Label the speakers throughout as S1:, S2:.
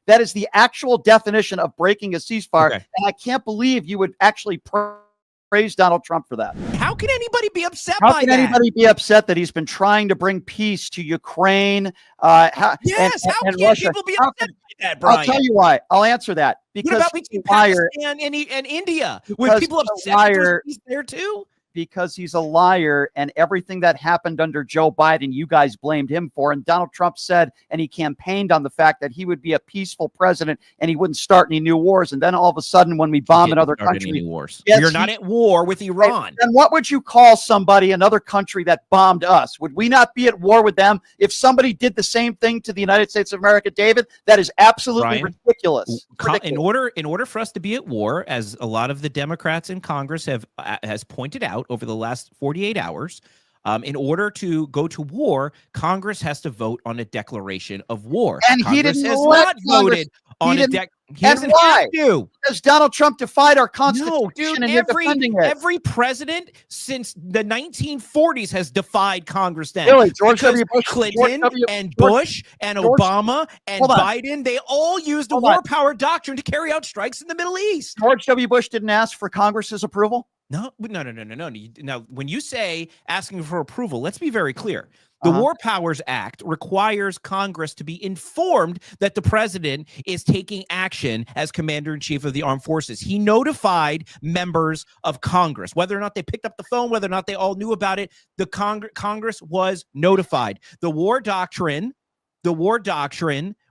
S1: That is the actual definition of breaking a ceasefire.
S2: Okay.
S1: And I can't believe you would actually praise Donald Trump for that.
S2: How can anybody be upset
S1: How
S2: by
S1: can
S2: that?
S1: anybody be upset that he's been trying to bring peace to Ukraine?
S2: How can
S1: Russia?
S2: people be upset by that, Brian?
S1: I'll tell you why. I'll answer that. Because
S2: what about between Pakistan and India? Were people upset because he's there too?
S1: Because he's a liar, and everything that happened under Joe Biden, you guys blamed him for. And Donald Trump said, and he campaigned on the fact that he would be a peaceful president and he wouldn't start any new wars. And then all of a sudden, when we bomb another country,
S2: any wars.
S1: Yes,
S2: You're not at war with Iran.
S1: And what would you call somebody, another country that bombed us? Would we not be at war with them if somebody did the same thing to the United States of America, David? That is absolutely ridiculous.
S2: In order for us to be at war, as a lot of the Democrats in Congress has pointed out over the last 48 hours, in order to go to war, Congress has to vote on a declaration of war.
S1: And
S2: Congress
S1: he didn't
S2: has not voted on a declaration. He doesn't have to.
S1: Because Donald Trump defied our Constitution.
S2: No, dude,
S1: and you're defending it.
S2: Every president since the 1940s has defied Congress then.
S1: Really? George W. Bush,
S2: Clinton and Bush and Obama and Biden, they all used the war power doctrine to carry out strikes in the Middle East.
S1: George W. Bush didn't ask for Congress's approval?
S2: No. Now, when you say asking for approval, let's be very clear. The War Powers Act requires Congress to be informed that the president is taking action as commander-in-chief of the armed forces. He notified members of Congress, whether or not they picked up the phone, whether or not they all knew about it. The Congress was notified. The war doctrine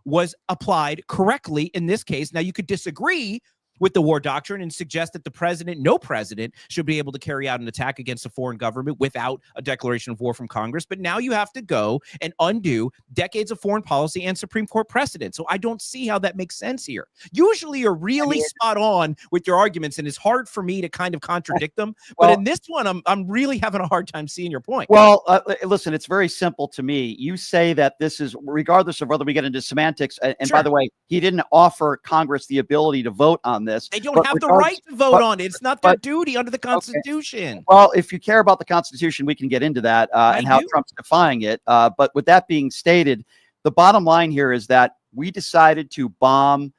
S2: was applied correctly in this case. Now, you could disagree with the war doctrine and suggest that no president should be able to carry out an attack against a foreign government without a declaration of war from Congress. But now you have to go and undo decades of foreign policy and Supreme Court precedent. So I don't see how that makes sense here. Usually you're really spot on with your arguments, and it's hard for me to kind of contradict them. But in this one, I'm really having a hard time seeing your point.
S1: Well, listen, it's very simple to me. You say that this is, regardless of whether we get into semantics, and by the way, he didn't offer Congress the ability to vote on this.
S2: They don't have the right to vote on it. It's not their duty under the Constitution.
S1: Okay. Well, if you care about the Constitution, we can get into that and how Trump's defying it. But with that being stated, the bottom line here is that we decided to bomb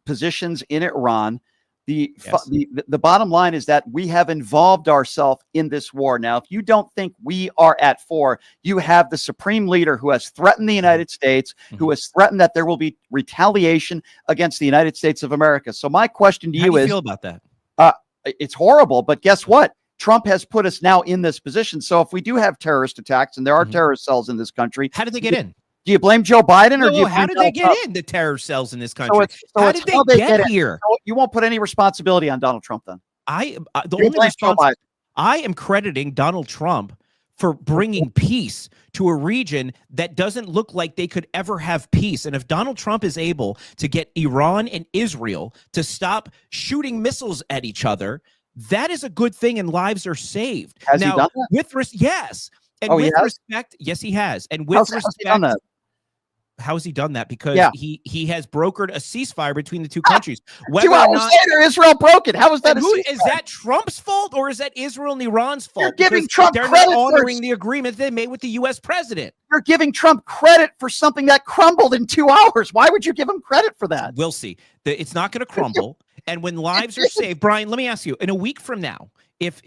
S1: positions in Iran. The bottom line is that we have involved ourselves in this war. Now, if you don't think we are at war, you have the supreme leader who has threatened the United States, who has threatened that there will be retaliation against the United States of America. So my question to you is,
S2: how do you feel about that?
S1: It's horrible, but guess what? Trump has put us now in this position. So if we do have terrorist attacks, and there are terrorist cells in this country,
S2: how did they get in?
S1: Do you blame Joe Biden, or do you
S2: how did they get in the terror cells in this country? How did they get here?
S1: So you won't put any responsibility on Donald Trump then?
S2: I am crediting Donald Trump for bringing peace to a region that doesn't look like they could ever have peace. And if Donald Trump is able to get Iran and Israel to stop shooting missiles at each other, that is a good thing, and lives are saved.
S1: Has he done that?
S2: Yes. And with respect, yes, he has. And with respect, how has he done that? Because he has brokered a ceasefire between the two countries.
S1: 2 hours later, Israel broke it. How is that?
S2: Is that Trump's fault, or is that Israel and Iran's fault?
S1: You're giving Trump
S2: credit.
S1: They're
S2: not honoring the agreement they made with the U.S. president.
S1: You're giving Trump credit for something that crumbled in 2 hours. Why would you give him credit for that?
S2: We'll see. It's not going to crumble. And when lives are saved, Brian, let me ask you: in a week from now, if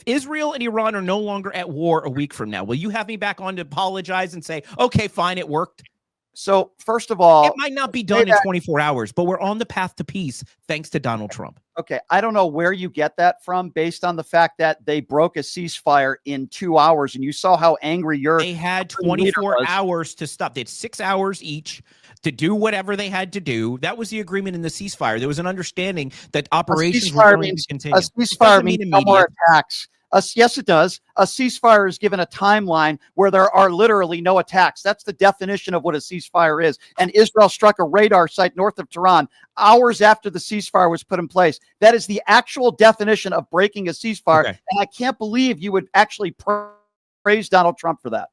S2: Israel and Iran are no longer at war a week from now, will you have me back on to apologize and say, okay, fine, it worked?
S1: So first of all,
S2: it might not be done in 24 hours, but we're on the path to peace thanks to Donald Trump.
S1: Okay, I don't know where you get that from, based on the fact that they broke a ceasefire in 2 hours, and you saw how angry
S2: they had 24 hours to stop. They had 6 hours each to do whatever they had to do. That was the agreement in the ceasefire. There was an understanding that operations were going to continue.
S1: A ceasefire means no more attacks. Yes, it does. A ceasefire is given a timeline where there are literally no attacks. That's the definition of what a ceasefire is. And Israel struck a radar site north of Tehran hours after the ceasefire was put in place. That is the actual definition of breaking a ceasefire. Okay. And I can't believe you would actually praise Donald Trump for that.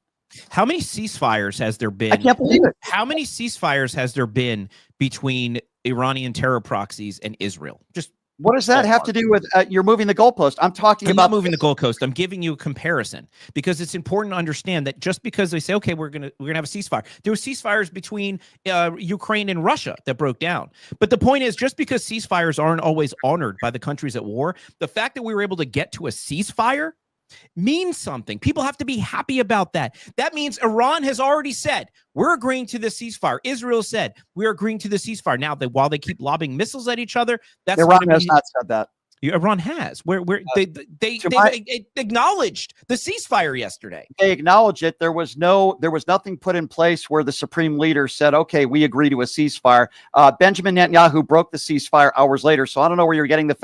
S2: How many ceasefires has there been?
S1: I can't believe it.
S2: How many ceasefires has there been between Iranian terror proxies and Israel? Just
S1: What does that have to do with you're moving the goalpost? I'm talking about
S2: not moving the goalpost. I'm giving you a comparison because it's important to understand that just because they say, okay, we're gonna have a ceasefire. There were ceasefires between Ukraine and Russia that broke down. But the point is, just because ceasefires aren't always honored by the countries at war, the fact that we were able to get to a ceasefire means something. People have to be happy about that. That means Iran has already said, we're agreeing to the ceasefire. Israel said, we're agreeing to the ceasefire. Now, while they keep lobbing missiles at each other, that's
S1: Iran has not said that.
S2: Iran has. Where they acknowledged the ceasefire yesterday.
S1: They acknowledged it. There was nothing put in place where the supreme leader said, okay, we agree to a ceasefire. Benjamin Netanyahu broke the ceasefire hours later. So I don't know where you're getting the fact